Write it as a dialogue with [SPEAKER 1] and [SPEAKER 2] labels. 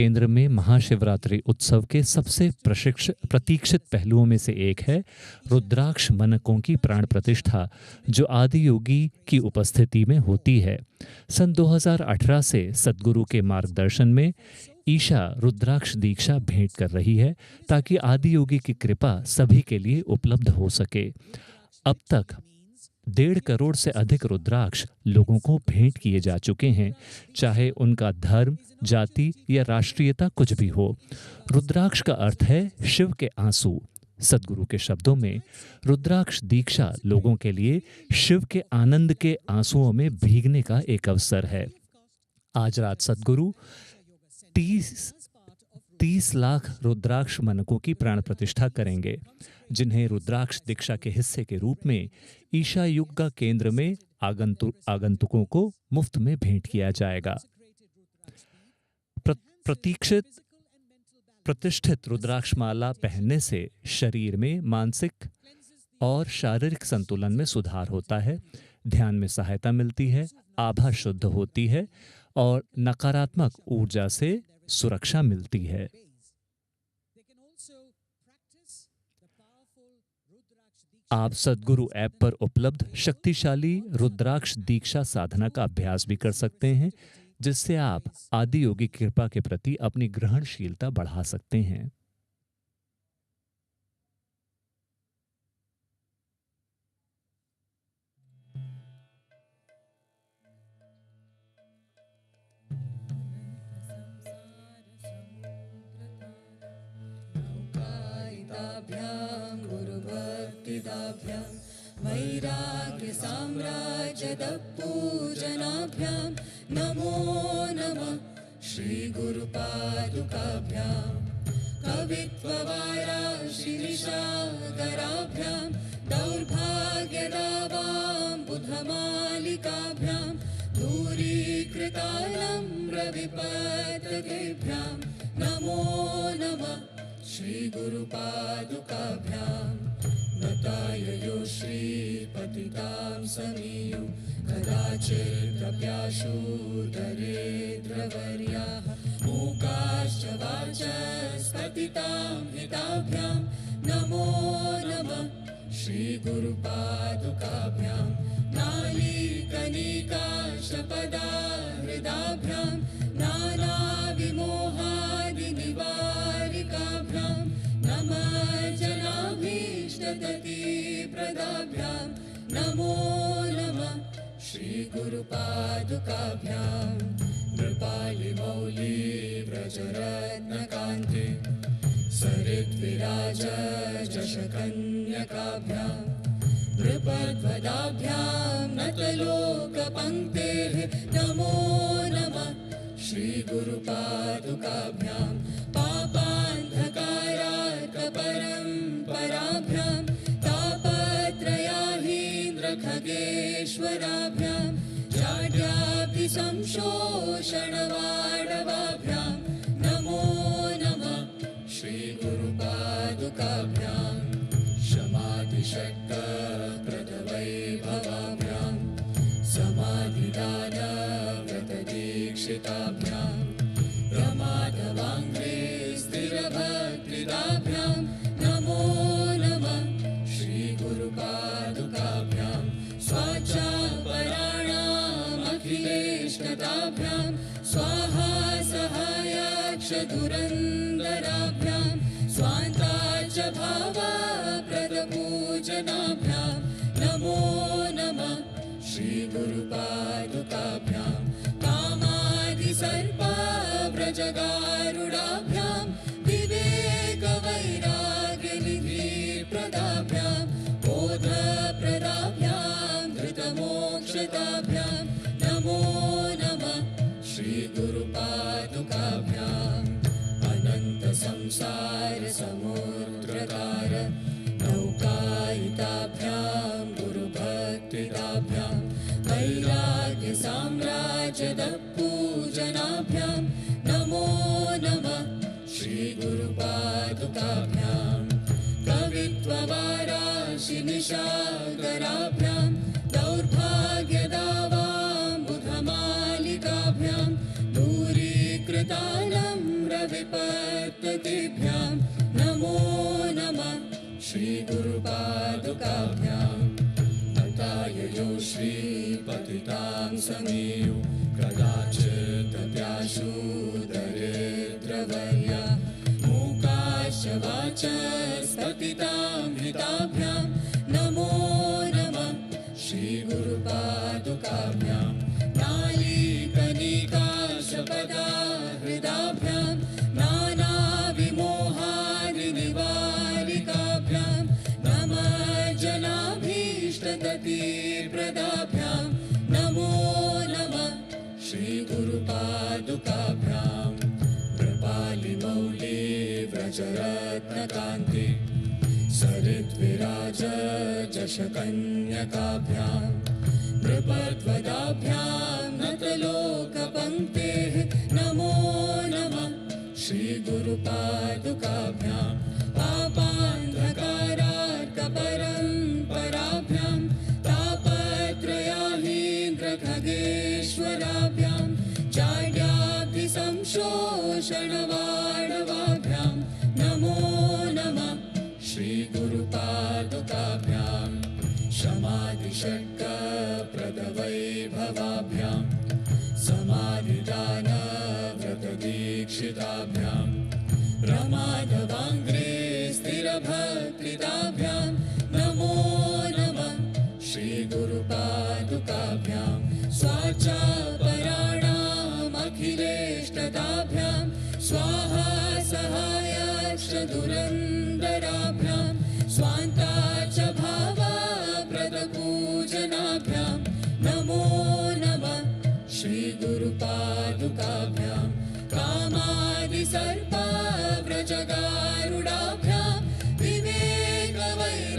[SPEAKER 1] केंद्र में महाशिवरात्रि उत्सव के सबसे प्रतीक्षित पहलुओं में से एक है रुद्राक्ष मनकों की प्राण प्रतिष्ठा, जो आदि योगी की उपस्थिति में होती है। सन 2018 से सद्गुरु के मार्गदर्शन में ईशा रुद्राक्ष दीक्षा भेंट कर रही है, ताकि आदि योगी की कृपा सभी के लिए उपलब्ध हो सके। अब तक 1.5 करोड़ से अधिक रुद्राक्ष लोगों को भेंट किए जा चुके हैं, चाहे उनका धर्म, जाति या राष्ट्रीयता कुछ भी हो। रुद्राक्ष का अर्थ है शिव के आंसू। सद्गुरु के शब्दों में रुद्राक्ष दीक्षा लोगों के लिए शिव के आनंद के आंसुओं में भीगने का एक अवसर है। आज रात सद्गुरु 30 लाख रुद्राक्ष मनकों की प्राण प्रतिष्ठा करेंगे, जिन्हें रुद्राक्ष दीक्षा के हिस्से के रूप में ईशा युग का केंद्र में आगंतुकों को मुफ्त में भेंट किया जाएगा। प्रतिष्ठित रुद्राक्ष माला पहनने से शरीर में मानसिक और शारीरिक संतुलन में सुधार होता है, ध्यान में सहायता मिलती है, आभा शुद्ध होती है और नकारात्मक ऊर्जा से सुरक्षा मिलती है। आप सद्गुरु ऐप पर उपलब्ध शक्तिशाली रुद्राक्ष दीक्षा साधना का अभ्यास भी कर सकते हैं, जिससे आप आदि योगी कृपा के प्रति अपनी ग्रहणशीलता बढ़ा सकते हैं।
[SPEAKER 2] वैराग्य साम्राज्यद पूजनाभ्यां नमो नमः श्री गुरुपादुकाभ्यां कवित्ववाराशि निशाकराभ्यां दौर्भाग्यदावां बुधमालिकाभ्यां दूरीकृतानम्रविपत्तकेभ्यां नमो नमः श्री गुरुपादुकाभ्यां नताययो श्रीपतितां समीयो कदाचिदप्याशु दरिद्रवर्याः मूकाश्च वाचस्पतितां हिताभ्यां नमो नमः श्रीगुरुपादुकाभ्यां नालीकनिकाशपदाहृदाभ्यां नानाविमोहादिनिवारिकाभ्यां नमः जनाभीष्टगतिप्रदाभ्यां नमो नमः श्रीगुरुपादुकाभ्यां नृपालिमौली व्रजरत्नकान्ते सरिद्विराजशकन्यकाभ्यां नृपध्वदाभ्यां नतलोकपङ्क्तेः नमो नमः श्रीगुरुपादुकाभ्यां पापान्धकारार्कपरम्पराभ्यां तापत्रयाहीन्द्रखगेश्वराभ्यां जाड्याब्धिसंशोषणवाडवाभ्यां नमो नमः श्रीगुरुपादुकाभ्यां शमाधिशक्तप्रदवैभवाभ्यां समाधिदानव्रतदीक्षिताभ्यां प्रमादवाङ्घ्रे स्थिरभक्तिदाभ्यां नमो नमः श्रीगुरुपादुकाभ्यां स्वाचापराणामखिलेष्टताभ्यां स्वाहा सहायाक्षधुरन्दराभ्यां स्वान्ताच भावाप्रदपूजनाभ्यां नमो नमः श्रीगुरुपादुकाभ्यां कामादिसर्पाव्रजगारुडाभ्यां विवेकवैराग्यनिधिप्रदाभ्यां बोधप्रदाभ्यां धृतमोक्षताभ्यां नमो नमः श्रीगुरुपादुकाभ्याम् अनन्तसंसारसमुद्रतार नौकायिताभ्यां गुरुभक्तिदाभ्यां वैराग्यसाम्राज्यदपूजनाभ्यां नमो नमः श्रीगुरुपादुकाभ्यां कवित्ववाराशि निशाकराभ्यां दौर्भाग्यदावां बुधमालिकाभ्यां दूरीकृतानम्र विपत्तिभ्यां नमो नमः श्रीगुरुपादुकाभ्यां नताययो श्रीपतितां समीयो कदाचित् प्याशु दरिद्रवर्या मूकाश्च वाचस्पतितां हिताभ्यां नमो नमः श्रीगुरुपादुकाभ्यां नालीकनिकाशपदा हृदाभ्यां नानाविमोहादिनिवारिकाभ्यां नमः जनाभीष्टगतिप्रदाभ्यां नमो नमः श्रीगुरुपादुकाभ्यां कृपालिमौली व्रजरत्नकान्ति सरिद्विराज जशकन्यकाभ्यां नृपद्वदाभ्यां नतलोकपङ्क्तेः नमो नमः श्रीगुरुपादुकाभ्यां पापान्धकारार्कपरम्पराभ्यां तापत्रयाहीन्द्रखगेश्वराभ्यां चाड्याब्धिसंशोषणवाणवाभ्यां नमो नमः श्रीगुरुपादुकाभ्यां शमादिषट्कप्रदवैभवाभ्यां समाधिदानव्रतदीक्षिताभ्यां रमाधवाङ्घ्रे स्थिरभक्तिदाभ्यां नमो नमः श्रीगुरुपादुकाभ्यां स्वाचापराणामखिलेष्टदाभ्यां स्वाहा सहायाश्च दुरन्दराभ्यां स्वान्ता च भावाप्रदपूजनाभ्यां नमो नमः श्रीगुरुपादुकाभ्यां कामादिसर्पाव्रजगारुडाभ्यां